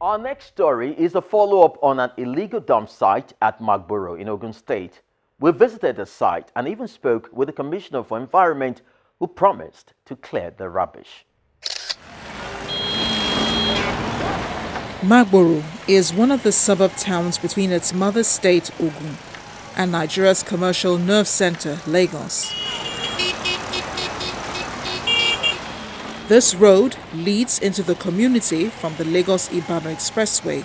Our next story is a follow-up on an illegal dump site at Magboro in Ogun State. We visited the site and even spoke with the Commissioner for Environment, who promised to clear the rubbish. Magboro is one of the suburb towns between its mother state, Ogun, and Nigeria's commercial nerve center, Lagos. This road leads into the community from the Lagos-Ibadan Expressway.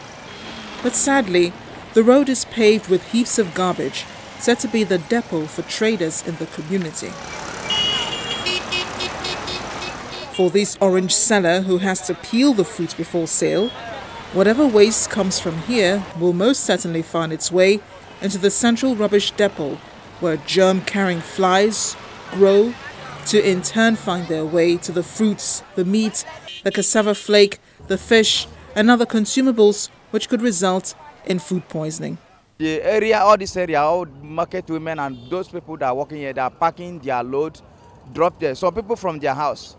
But sadly, the road is paved with heaps of garbage, said to be the depot for traders in the community. For this orange seller who has to peel the fruit before sale, whatever waste comes from here will most certainly find its way into the central rubbish depot, where germ-carrying flies grow to in turn find their way to the fruits, the meat, the cassava flake, the fish, and other consumables which could result in food poisoning. The area, all this area, all market women and those people that are working here, they are packing their load, drop there. Some people from their house,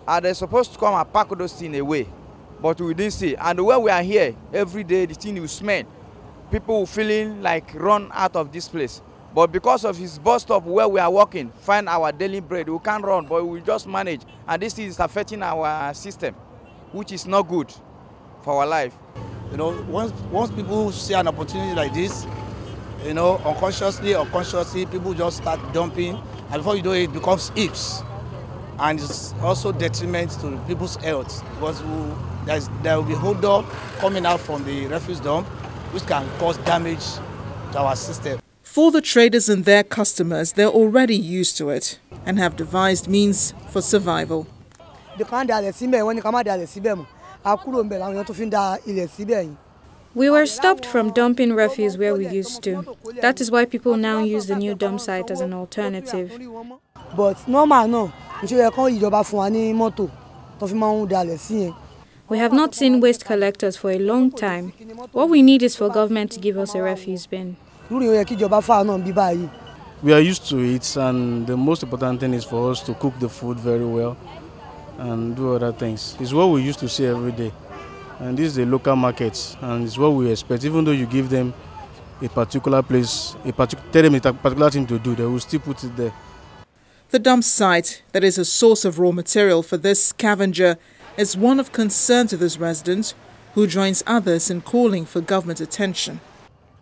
and they're supposed to come and pack those things away, but we didn't see. And when we are here, every day the thing will smell. People feeling like run out of this place. But because of his bus stop where we are working, find our daily bread, we can't run, but we just manage. And this is affecting our system, which is not good for our life. You know, once people see an opportunity like this, you know, unconsciously or consciously, people just start dumping, and before you know it, becomes heaps. And it's also detriment to people's health, because there will be odor coming out from the refuse dump, which can cause damage to our system. For the traders and their customers, they're already used to it and have devised means for survival. We were stopped from dumping refuse where we used to. That is why people now use the new dump site as an alternative. But normal, we have not seen waste collectors for a long time. What we need is for government to give us a refuse bin. We are used to it, and the most important thing is for us to cook the food very well and do other things. It's what we used to see every day. And this is a local market, and it's what we expect. Even though you give them a particular place, tell them a particular thing to do, they will still put it there. The dump site that is a source of raw material for this scavenger is one of concern to this resident, who joins others in calling for government attention.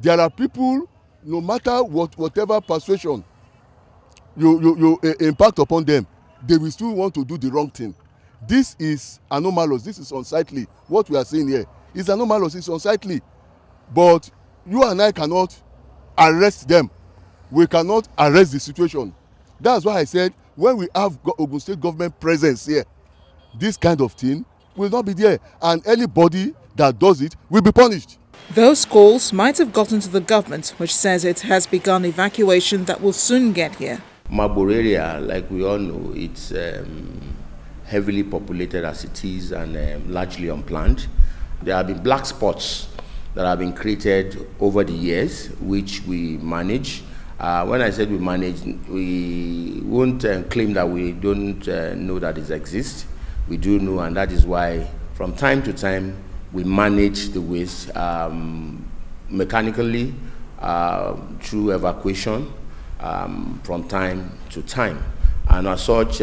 There are people, no matter whatever persuasion you impact upon them, they will still want to do the wrong thing. This is anomalous. This is unsightly. What we are seeing here is anomalous. It's unsightly. But you and I cannot arrest them. We cannot arrest the situation. That's why I said when we have Ogun State government presence here, this kind of thing will not be there. And anybody that does it will be punished. Those calls might have gotten to the government, which says it has begun evacuation that will soon get here. Magboro area, like we all know, it's heavily populated as it is and largely unplanned. There have been black spots that have been created over the years, which we manage. When I said we manage, we won't claim that we don't know that it exists. We do know, and that is why from time to time we manage the waste mechanically through evacuation from time to time. And as such,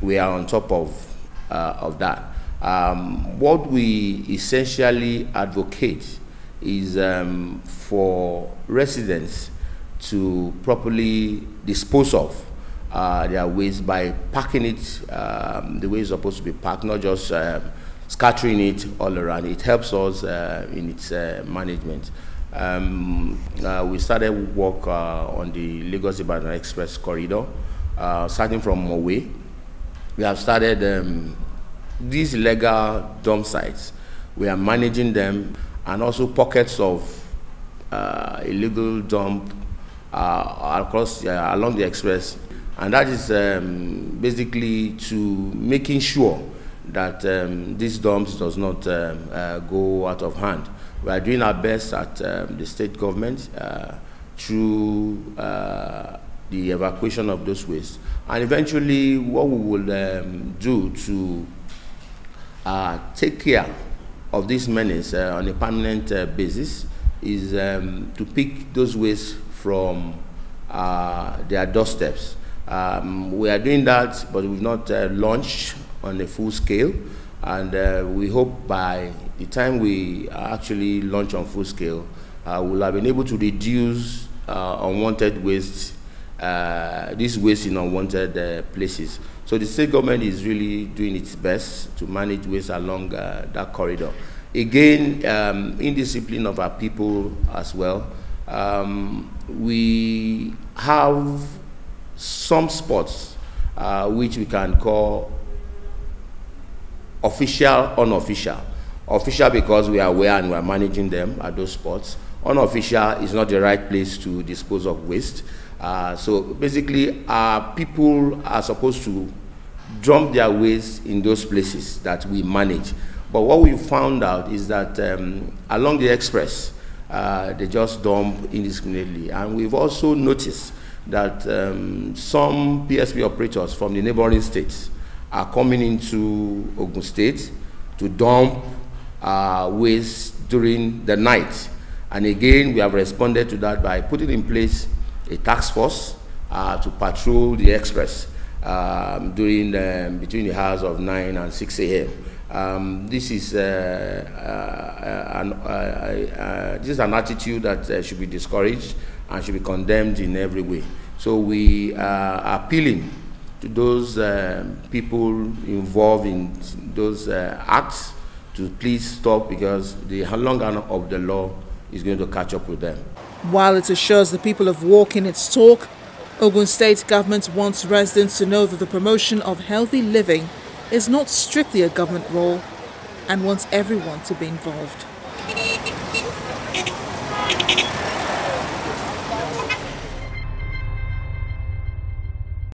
we are on top of that. What we essentially advocate is for residents to properly dispose of their waste by packing it the way it's supposed to be packed, not just scattering it all around. It helps us in its management. We started work on the Lagos-Ibadan Express corridor, starting from Mowe. We have started these illegal dump sites. We are managing them, and also pockets of illegal dump across along the express, and that is basically to making sure that these dumps does not go out of hand. We are doing our best at the state government through the evacuation of those waste, and eventually what we will do to take care of this menace on a permanent basis is to pick those waste from their doorsteps. We are doing that, but we've not launched on a full scale, and we hope by the time we actually launch on full scale, we'll have been able to reduce unwanted waste, this waste in unwanted places. So the state government is really doing its best to manage waste along that corridor. Again, indiscipline of our people as well. We have some spots which we can call official, unofficial. Official because we are aware and we are managing them at those spots. Unofficial is not the right place to dispose of waste. So basically, our people are supposed to dump their waste in those places that we manage. But what we found out is that along the express, they just dump indiscriminately. And we've also noticed that some PSP operators from the neighboring states are coming into Ogun State to dump waste during the night. And again, we have responded to that by putting in place a task force to patrol the express during between the hours of 9 and 6 a.m. This is an attitude that should be discouraged and should be condemned in every way. So we are appealing to those people involved in those acts to please stop, because the long arm of the law is going to catch up with them. While it assures the people of Walk in its talk, Ogun State government wants residents to know that the promotion of healthy living is not strictly a government role and wants everyone to be involved.